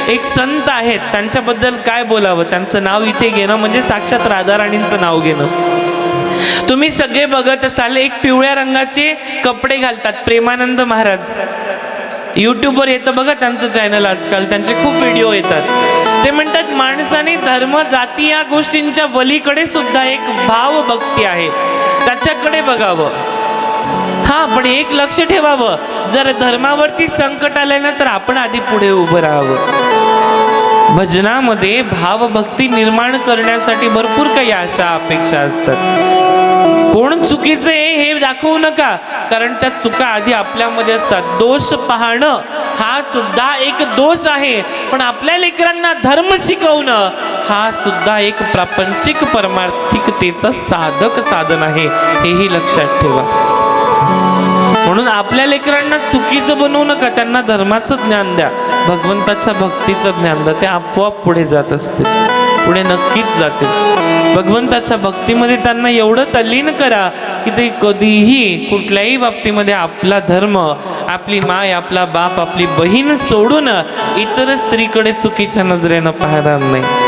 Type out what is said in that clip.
एक संत आहेत, त्यांच्याबद्दल काय बोलावं, त्यांचं नाव इथे घेणं म्हणजे साक्षात राधाराणींचं नाव घेणं। तुम्ही सगळे बघत असाल, एक पिवळ्या रंगाचे कपडे घालतात प्रेमानंद महाराज। यूट्यूबवर येतं बघा त्यांचं चॅनल आजकाल, त्यांचे खूप व्हिडिओ येतात। ते म्हणतात माणसाने धर्म जाती या गोष्टींच्या वलीकडे सुद्धा एक भाव भक्ती आहे, त्याच्याकडे बघावं। हा, पण एक लक्ष ठेवावं, जर धर्मावरती संकट आलं ना तर आपण आधी पुढे उभं राहावं। भजनामध्ये भावभक्ती निर्माण करण्यासाठी भरपूर काही आशा अपेक्षा असतात। कोण चुकीचं आहे हे दाखवू नका, कारण त्या चुका आधी आपल्यामध्ये असतात। दोष पाहणं हा सुद्धा एक दोष आहे, पण आपल्या लेकरांना धर्म शिकवणं हा सुद्धा एक प्रापंचिक परमार्थिकतेचा साधक साधन आहे, हेही लक्षात ठेवा। म्हणून आपल्या लेकरांना चुकीचं बनवू नका, त्यांना धर्माचं ज्ञान द्या, भगवंताच्या भक्तीचं ज्ञान द्या, ते आपोआप पुढे जात असतील, पुढे नक्कीच जातील। भगवंताच्या भक्तीमध्ये त्यांना एवढं तल्लीन करा की ते कधीही कुठल्याही बाबतीमध्ये आपला धर्म, आपली माय, आपला बाप, आपली बहीण सोडून इतर स्त्रीकडे चुकीच्या नजरेनं पाहणार नाही।